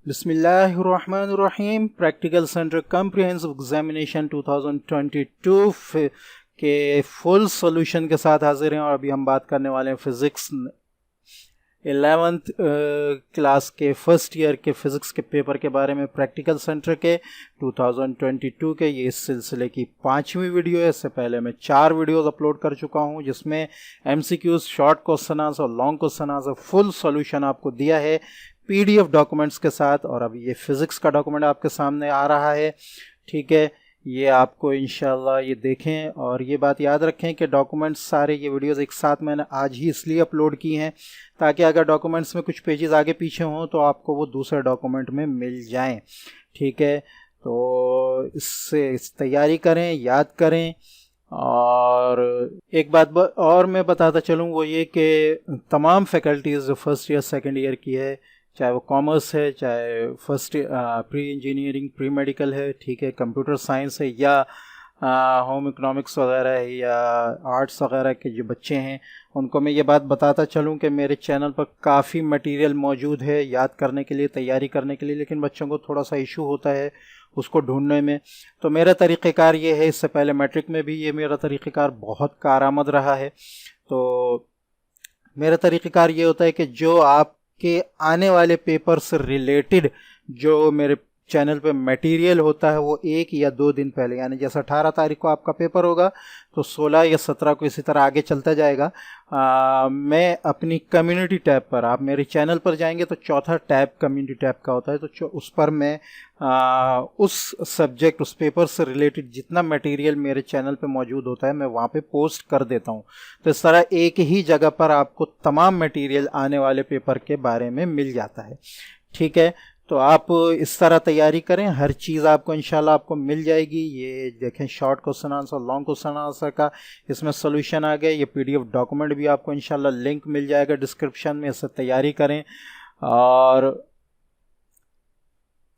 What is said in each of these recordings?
बिस्मिल्लाहिर्रहमानिर्रहीम। Practical centre comprehensive examination 2022 के full solution के साथ हाजिर हैं और अभी हम बात करने वाले हैं फिज़िक्स 11th क्लास के फर्स्ट ईयर के फ़िज़िक्स के पेपर के बारे में। प्रैक्टिकल सेंटर के 2022 के ये इस सिलसिले की 5वीं वीडियो है। इससे पहले मैं 4 वीडियोस अपलोड कर चुका हूँ जिसमें MCQs, शॉर्ट क्वेश्चन आंसर और long question answer full solution आपको दिया है PDF डॉक्यूमेंट्स के साथ। और अभी ये फिज़िक्स का डॉक्यूमेंट आपके सामने आ रहा है, ठीक है। ये आपको इंशाल्लाह ये देखें और ये बात याद रखें कि डॉक्यूमेंट्स सारे ये वीडियोस एक साथ मैंने आज ही इसलिए अपलोड की हैं ताकि अगर डॉक्यूमेंट्स में कुछ पेजेस आगे पीछे हों तो आपको वो दूसरे डॉक्यूमेंट में मिल जाएं, ठीक है। तो इससे तैयारी करें, याद करें। और एक बात और मैं बताता चलूँ, वो ये कि तमाम फैकल्टीज़ जो फर्स्ट ईयर सेकेंड ईयर की है, चाहे वो कॉमर्स है, चाहे first pre engineering, pre medical है, ठीक है, कंप्यूटर साइंस है या होम इकोनॉमिक्स वगैरह है या आर्ट्स वगैरह के जो बच्चे हैं, उनको मैं ये बात बताता चलूँ कि मेरे चैनल पर काफ़ी मटेरियल मौजूद है याद करने के लिए, तैयारी करने के लिए, लेकिन बच्चों को थोड़ा सा इशू होता है उसको ढूंढने में। तो मेरा तरीक़ेकार ये है, इससे पहले मैट्रिक में भी ये मेरा तरीक़ेकार बहुत कारआमद रहा है। तो मेरा तरीक़ेकार ये होता है कि जो आपके आने वाले पेपर से रिलेटेड जो मेरे चैनल पे मटेरियल होता है वो 1 या 2 दिन पहले, यानी जैसे 18 तारीख को आपका पेपर होगा तो 16 या 17 को इसी तरह आगे चलता जाएगा। मैं अपनी कम्युनिटी टैब पर, आप मेरे चैनल पर जाएंगे तो चौथा टैब कम्युनिटी टैब का होता है, तो उस पर मैं उस सब्जेक्ट, उस पेपर से रिलेटेड जितना मटेरियल मेरे चैनल पे मौजूद होता है मैं वहाँ पे पोस्ट कर देता हूँ। तो इस तरह एक ही जगह पर आपको तमाम मटेरियल आने वाले पेपर के बारे में मिल जाता है, ठीक है। तो आप इस तरह तैयारी करें, हर चीज़ आपको इंशाल्लाह आपको मिल जाएगी। ये देखें, short question answer, long question answer का इसमें सोल्यूशन आ गया। ये PDF डॉक्यूमेंट भी आपको इंशाल्लाह लिंक मिल जाएगा डिस्क्रिप्शन में, इससे तैयारी करें और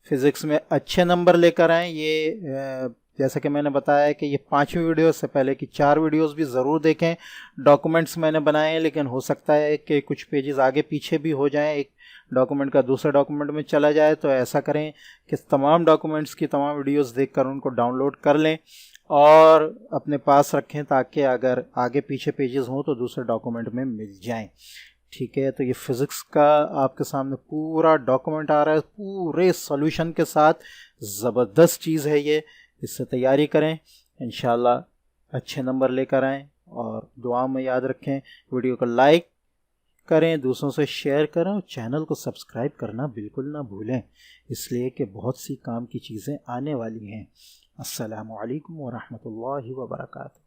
फिज़िक्स में अच्छे नंबर लेकर आएँ। ये जैसा कि मैंने बताया कि ये 5वीं वीडियो से पहले की 4 वीडियोस भी ज़रूर देखें। डॉक्यूमेंट्स मैंने बनाए हैं लेकिन हो सकता है कि कुछ पेजेस आगे पीछे भी हो जाएं, एक डॉक्यूमेंट का दूसरे डॉक्यूमेंट में चला जाए। तो ऐसा करें कि तमाम डॉक्यूमेंट्स की तमाम वीडियोस देखकर उनको डाउनलोड कर लें और अपने पास रखें ताकि अगर आगे पीछे पेजेस हों तो दूसरे डॉक्यूमेंट में मिल जाएं, ठीक है। तो ये फिज़िक्स का आपके सामने पूरा डॉक्यूमेंट आ रहा है पूरे सॉल्यूशन के साथ। ज़बरदस्त चीज़ है ये, इससे तैयारी करें, इंशाल्लाह अच्छे नंबर लेकर आएँ और दुआ में याद रखें। वीडियो को लाइक करें, दूसरों से शेयर करें और चैनल को सब्सक्राइब करना बिल्कुल ना भूलें, इसलिए कि बहुत सी काम की चीज़ें आने वाली हैं। अस्सलामु अलैकुम व रहमतुल्लाहि व बरकातहू।